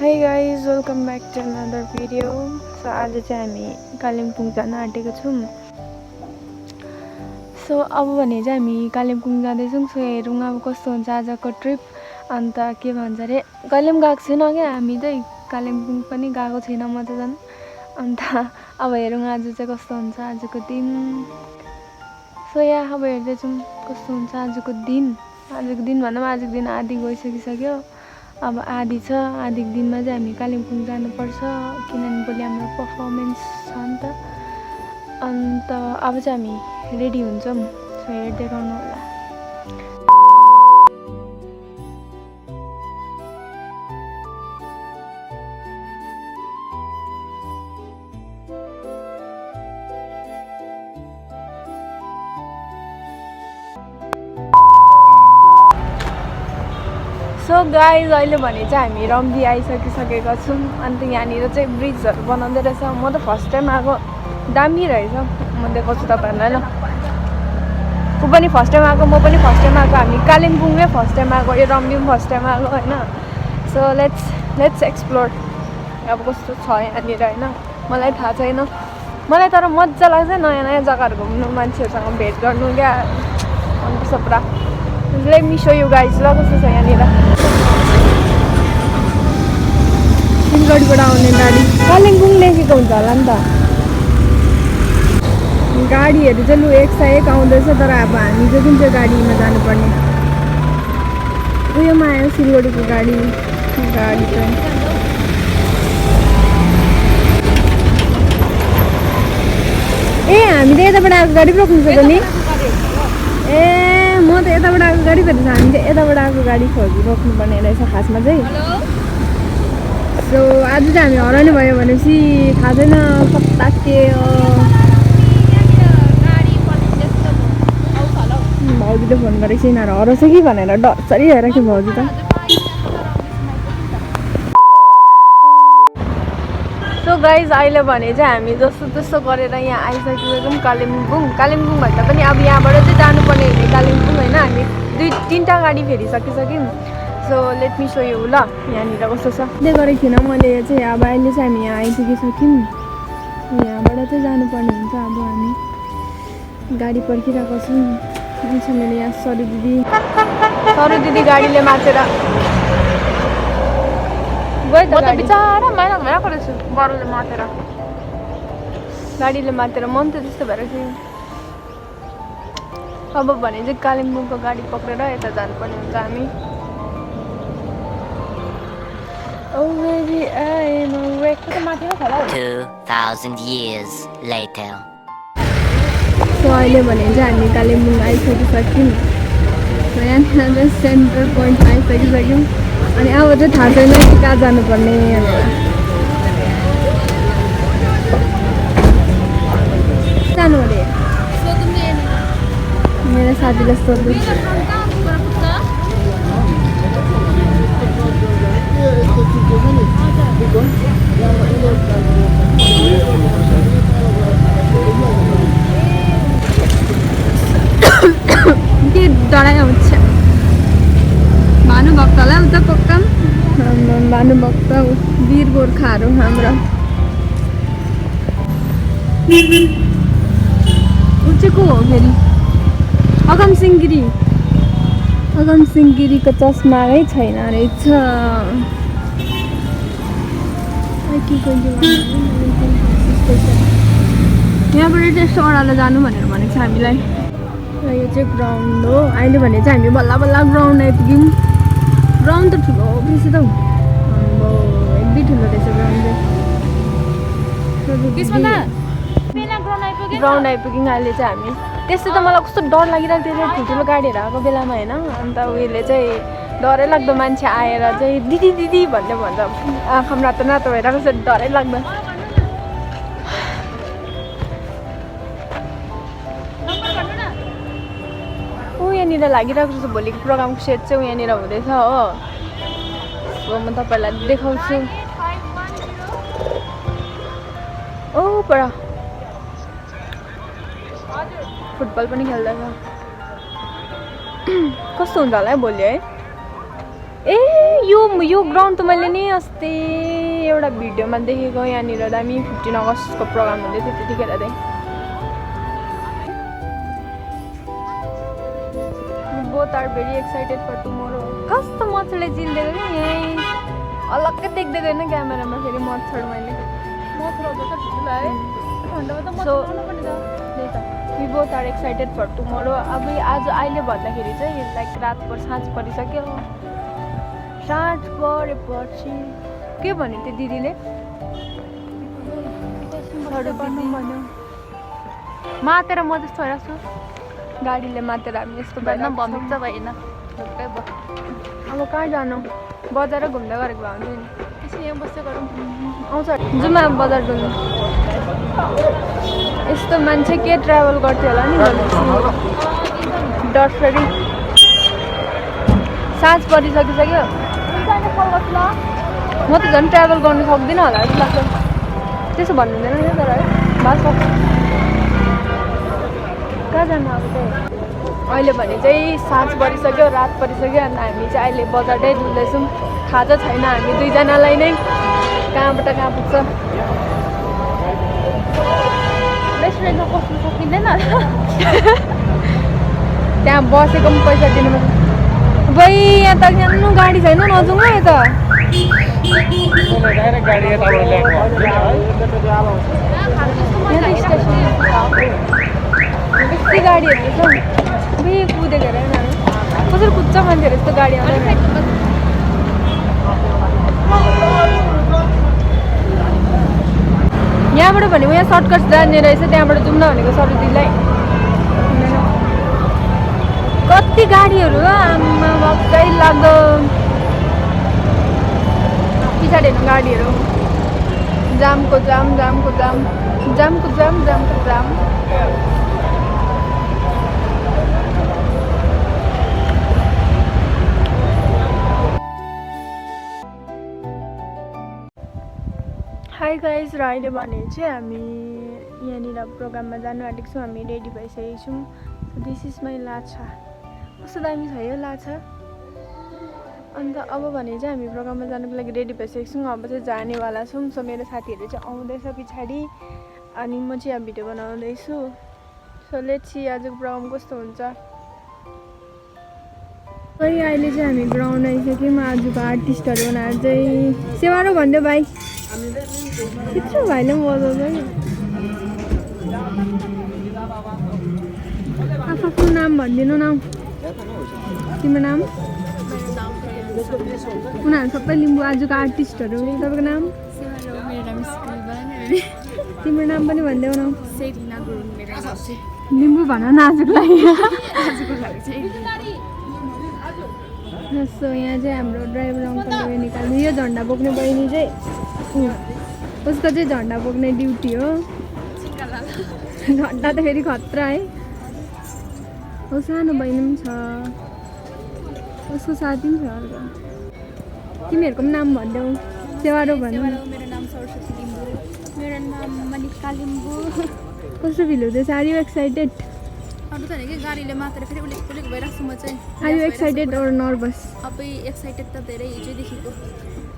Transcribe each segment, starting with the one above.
Hi guys, welcome back to another video. So आज चाहिँ हामी कालिम्पोङ जान आँटेको छौँ. सो अब भने चाहिँ हामी कालिम्पोङ जाँदैछौँ. सो हेरौँ अब कस्तो हुन्छ आजको ट्रिप. अन्त के भन्छ अरे कहिले पनि गएको छैन क्या हामी चाहिँ कालिम्पोङ पनि गएको छैन म त झन्. अन्त अब हेरौँ आज चाहिँ कस्तो हुन्छ आजको दिन. सो यहाँ अब हेर्दैछौँ कस्तो हुन्छ आजको दिन. भनौँ आजको दिन आधी गइसकिसक्यो. अब आधी छ. आधीको दिनमा चाहिँ हामी कालिम्पोङ जानुपर्छ किनभने भोलि हाम्रो पर्फर्मेन्स छ नि त. अन्त अब चाहिँ हामी रेडी हुन्छौँ. सो हेर्दै गर्नु होला. सो गाइज अहिले भने चाहिँ हामी रम्बी आइसकिसकेका छौँ. अन्त यहाँनिर चाहिँ ब्रिजहरू बनाउँदै रहेछ. म त फर्स्ट टाइम आएको. दामी रहेछ. म देखाउँछु तपाईँहरूलाई ल. ऊ पनि फर्स्ट टाइम आएको म पनि फर्स्ट टाइम आएको. हामी कालिम्पोङमै फर्स्ट टाइम आएको. यो रम्बी पनि फर्स्ट टाइम आएको होइन. So let's explore. अब कस्तो छ यहाँनिर होइन मलाई थाहा छैन. मलाई तर मजा लाग्छ नयाँ नयाँ जग्गाहरू घुम्नु मान्छेहरूसँग भेट गर्नु क्या मनपर्छ पुरा. Let me show you guys ल कस्तो छ यहाँनिर. सिलगढीबाट आउने गाडी कालिम्पोङ लेखेको हुन्छ होला नि त. गाडीहरू चाहिँ लु 101 आउँदैछ. तर अब हामी चाहिँ कुन चाहिँ गाडीमा जानुपर्ने उयोमा आयो सिलगढीको गाडी चाहिँ. ए हामी त यताबाट आएको गाडी रोक्नु सक्छ नि. ए म त यताबाट आएको गाडी भेट्छ. हामी चाहिँ यताबाट आएको गाडी रोक्नुपर्ने रहेछ खासमा चाहिँ. सो आज चाहिँ हामी हराउनु भयो भनेपछि थाहा छैन कता के हो. भाउजूले फोन गरेको छ यिनीहरू हराउँछ कि भनेर डरसरी हेरेको थियो भाउजू त. सो गाइज अहिले भने चाहिँ हामी जस्तो त्यस्तो गरेर यहाँ आइसकेको छौँ कालिम्पोङ भन्दा पनि अब यहाँबाट चाहिँ जानुपर्ने हुने कालिम्पोङ होइन. हामी 2-3टा गाडी फेरिसकिसक्यौँ. So let me show you ल यहाँनिर कस्तो छ. त्यही गरेको थिइनँ मैले चाहिँ. अब अहिले चाहिँ हामी यहाँ आइपुगिसक्यौँ. यहाँबाट चाहिँ जानुपर्ने हुन्छ. अब हामी गाडी पर्खिरहेको छौँ. छ मैले यहाँ सरु दिदी गाडीले माचेर गयो त बिचारा माया रहेछु. बरुले मातेर गाडीले मातेर मन त त्यस्तो भएर थियो. अब भने चाहिँ कालिम्पोङको गाडी पक्रेर यता जानुपर्ने हुन्छ हामी. 2000 years later. सो अहिले भने चाहिँ हामी कालिम्पोङ आइसकिसक्यौँ. यहाँनिर सेन्टर पोइन्टमा आइसकिसक्यौँ. अनि अब चाहिँ थाहा छैन कि कहाँ जानुपर्ने भनेर. जानु अरे मेरो साथीले सोध्नु. के डराइ आउँछ भानुभक्तलाई उता पक्का भानुभक्त वीर गोर्खाहरू हाम्रो. ऊ चाहिँ को हो फेरि अगमसिंह गिरीको चस्माकै छैन रहेछ. यहाँबाट त्यस्तो ओह्रालो जानु भनेर भनेको छ हामीलाई. यो चाहिँ ग्राउन्ड हो. अहिले भने चाहिँ हामी बल्ल ग्राउन्ड आइपुग्यौँ. ग्राउन्ड त ठुलो रहेछ त. हेभी ठुलो रहेछ ग्राउन्ड चाहिँ. ग्राउन्ड आइपुग्यौँ अहिले चाहिँ हामी. त्यस्तो त मलाई कस्तो डर लागिरहेको थियो ठुल्ठुलो गाडीहरू आएको बेलामा होइन. अन्त उयोले चाहिँ डरै लाग्दो मान्छे आएर चाहिँ दिदी भन्दै भन्छ. आँखा रातो भइरहेको छ डरै लाग्दो. यहाँनिर लागिरहेको छ. भोलिको प्रोग्रामको सेट चाहिँ यहाँनिर हुँदैछ हो. सो म तपाईँलाई देखाउँछु. ओ पर फुटबल पनि खेल्दैछ. कस्तो हुन्छ होला है भोलि है. ए यो ग्राउन्ड त मैले नि अस्ति एउटा भिडियोमा देखेको यहाँनिर दामी 15 अगस्तको प्रोग्राम हुँदै थियो त्यतिखेर चाहिँ both are very excited for tomorrow कस्तो मच्छरले चिल्देको नि यहीँ अलग्गै देख्दैन होइन क्यामेरामा फेरि मच्छर मैले सो त्यही त we both are excited for tomorrow अब आज अहिले भन्दाखेरि चाहिँ लाइक रात पर साँझ परिसक्यो साँझ परेपछि के भन्यो त्यो दिदीले भन्यो मातेर म जस्तो भइरहेको छु गाडीले मातेर हामी यस्तो भएन भमिक त भएन अब कहाँ जानु बजार घुम्दै गरेको भए हुन्छ नि त्यसै यहाँ बस्दै गरौँ आउँछ जाउँ अब बजार डुल्नु यस्तो मान्छे के ट्राभल गर्थ्यो होला नि डर फेरि साँझ परिसकिसक्यो म त झन् ट्राभल गर्नु सक्दिनँ होला जस्तो लाग्छ त्यसो भन्नु हुँदैन नि तर है बास कहाँ जानु अब चाहिँ अहिले भने चाहिँ साँझ परिसक्यो रात परिसक्यो अन्त हामी चाहिँ अहिले बजारमै डुल्दैछौँ थाहा चाहिँ छैन हामी दुईजनालाई नै कहाँबाट कहाँ पुग्छ रेस्टुरेन्टमा पस्नु सकिँदैन त्यहाँ बसेको पनि पैसा दिनुपर्छ भाइ यहाँ त सानो गाडी छैन नजाउँ है यता बेसी गाडीहरू छ भाइ कुदेको हेर कसरी कुद्छ मान्छेहरू यस्तो गाडी आउँदैन यहाँबाट भनेको यहाँ सर्टकट जाने रहेछ त्यहाँबाट जाउँ न भनेको सरोजीलाई कति गाडीहरू आमा भक्कै लाग्दो पछाडि हेर्नु गाडीहरू जामको जाम जामको जाम जामको जाम जामको जाम हाई गाइज र अहिले भने चाहिँ हामी यहाँनिर प्रोग्राममा जानु आँटेको छौँ हामी रेडी भइसकेको छौँ दिस इज माई लाछा कस्तो दामी छ यो लाछा अन्त अब भने चाहिँ हामी प्रोग्राममा जानुको लागि रेडी भइसकेको छौँ अब चाहिँ जानेवाला छौँ सो मेरो साथीहरू चाहिँ आउँदैछ पछाडि अनि म चाहिँ यहाँ भिडियो बनाउँदैछु सो लेट्स सी आजको प्रोग्राम कस्तो हुन्छ खै अहिले चाहिँ हामी ग्राउन्ड आइसक्यौँ आजको आर्टिस्टहरू उनीहरू चाहिँ सेवारो भनिदियो भाइ यत्रो भाइले पनि बजाउँछ नि आफ्नो नाम भनिदिनु न तिम्रो नाम उनीहरू सबै लिम्बू आजको आर्टिस्टहरू तपाईँको नाम तिम्रो नाम पनि भनिदेऊ न लिम्बू भन न आजको लागि सो यहाँ चाहिँ हाम्रो ड्राइभर अङ्कलले निकाल्नु यो झन्डा बोक्ने बहिनी चाहिँ उसको चाहिँ झन्डा बोक्ने ड्युटी हो झन्डा त फेरि खतरा है हो सानो बहिनी पनि छ उसको साथी पनि छ अर्को तिमीहरूको पनि नाम भनिदेऊ सेवारो भन्नु मेरो नाम सरस्वती लिम्बू मेरो नाम मनिका लिम्बू कस्तो फिल हुँदैछ आर यु एक्साइटेड अरू त कि गाडीले मात्र फेरि उलिक पुलिक भइरहेको छु म चाहिँ are you excited or nervous सबै एक्साइटेड त धेरै हिजोदेखिको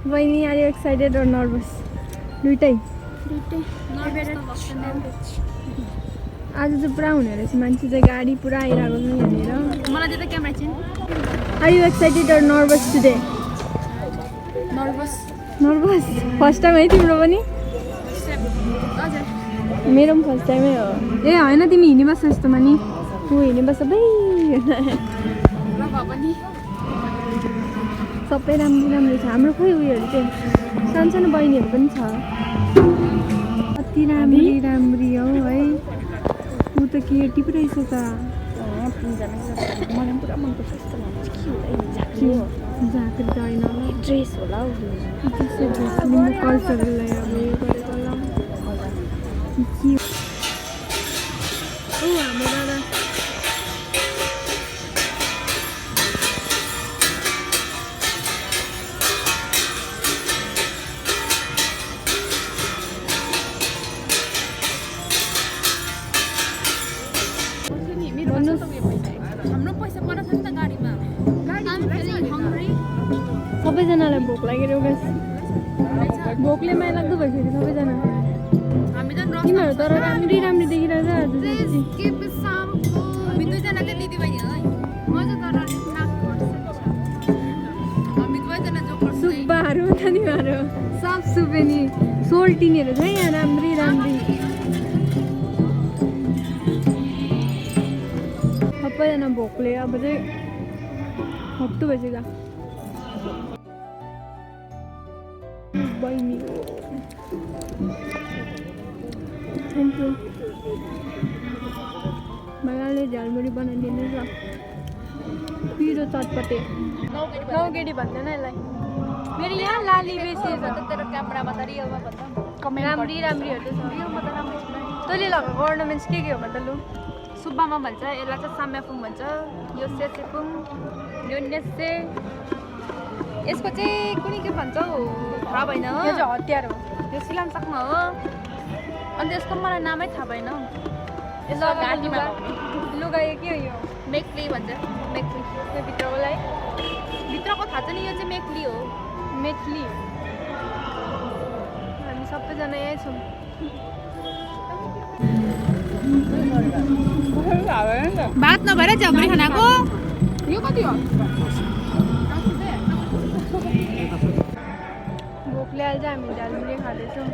बहिनी are you excited or nervous दुइटै आज चाहिँ पुरा हुने रहेछ मान्छे चाहिँ गाडी पुरा आइरहेको छ यहाँनिर मलाई त्यो त क्यामेरा चाहिँ are you excited or nervous today nervous first time है तिम्रो पनि हजुर मेरो पनि फर्स्ट टाइमै हो ए होइन तिमी हिँडिबस्छ यस्तोमा नि तँ हिँडिबस्छ भाइ पनि सबै राम्रो छ हाम्रो खोइ उयोहरू चाहिँ सानो बहिनीहरू पनि छ कति राम्री हौ है ऊ त के टिपिरहेछ त मलाई पुरा मनपर्छ यस्तो झाँक्री त होइन ड्रेस होला हौ कल्चरलाई अब उयो गरेको होला के ओ हाम्रो दादा हाम्रो पैसा पर्छ नि त गाडीमा गाडी हङ्ग्री भोकले माया लाग्दो भइसक्यो सबैजना हामी त तिमीहरू तर राम्री राम्री देखिरहेछ आज हामी दुईजना चाहिँ दिदीबहिनी हो है म चाहिँ तर नाक हामी दुईजना जोकर सुब्बाहरू त तिमीहरू सब सुबेनी सोल्टिनीहरू छ यहाँ राम्री राम्री सबैजना भोकले अब चाहिँ हप्तु भइसक्यो बहिनी हो थ्याङ्क यू मलाई झालमुरी बनाइदिनु छ पिरो चटपटे नौगेडी भन्दैन यसलाई मेरो यहाँ लाली बेसी छ तेरो क्यामेरामा त रियलमा भन्दा राम्री राम्रीहरू त छ रियलमा त राम्रो छैन तैँले लगाएको अर्नामेन्ट्स के हो भन्दा लु सुब्बामा भन्छ यसलाई चाहिँ साम्याफुङ भन्छ यो सेसेफुङ यो नेसे यसको चाहिँ कुनै के भन्छ हौ थाहा भएन हो यो चाहिँ हतियार हो यो सिलामसाकमा हो अन्त यसको मलाई नामै थाहा भएन यसो घाँटीमा लुगा यो के हो यो मेक्ली भन्छ मेक्ली यो भित्रकोलाई भित्रको थाहा छ नि यो चाहिँ मेक्ली हो मेथली हामी सबैजना यहीँ छौँ भात नभएर झ्याउरी खानाको यो कति हो भोकले अहिले चाहिँ हामी झालमुरी खाँदैछौँ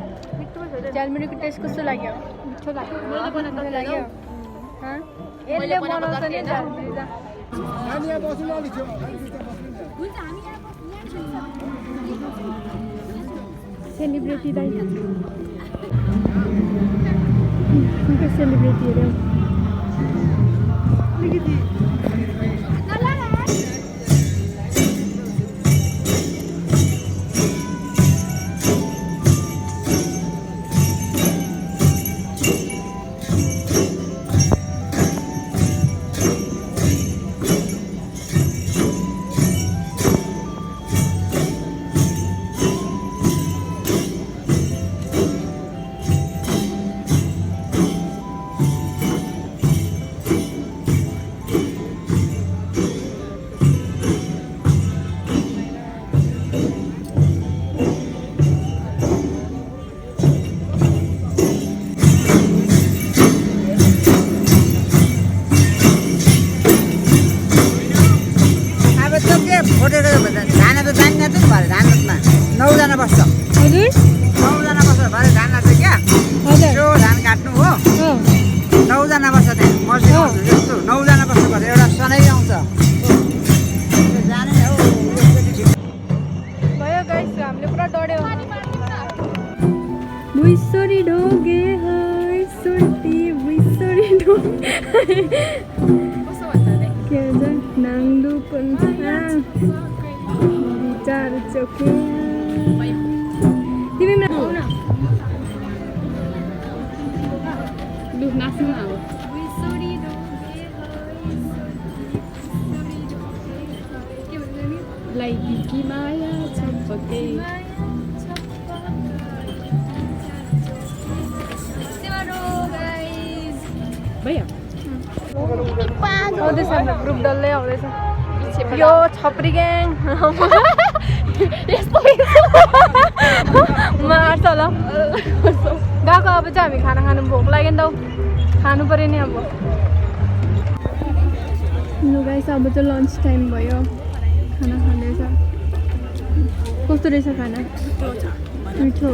झालमुरीको टेस्ट कस्तो लाग्यो मिठो लाग्यो मैले बनाएको लाग्यो यसले बनाउँछ नि झालमुरी त सेलिब्रेटी दाइ सेलिब्रेटी हेऱ्यो धान त जान्ने त भरे धानमा 9 जना बस्छ हजुर 9 जना बस्छ भरे धान चाहिँ क्या हजुर त्यो धान काट्नु हो 9 जना बस्छ त्यहाँ मर्सी जस्तो 9 जना बस्नु पर्छ एउटा सनै आउँछ जाने हो भयो गाइस हामीले पुरा डढ्यो भुइसरी ढोगे है सुर्ती भुइसरी ढोगे के भन्छ नाङ्दु पन्था विचार चोके तिमी आऊ न लु नाच्नु न अब लाइकी माया छपके भैया आउँदैछ हाम्रो ग्रुप डल्लै आउँदैछ यो छपरी ग्याङ यस्तो मार्छ होला गएको अब चाहिँ हामी खाना खानु भोक लाग्यो नि त खानु पऱ्यो नि अब लु गाइस अब चाहिँ लन्च टाइम भयो खाना खाँदैछ कस्तो रहेछ खाना मिठो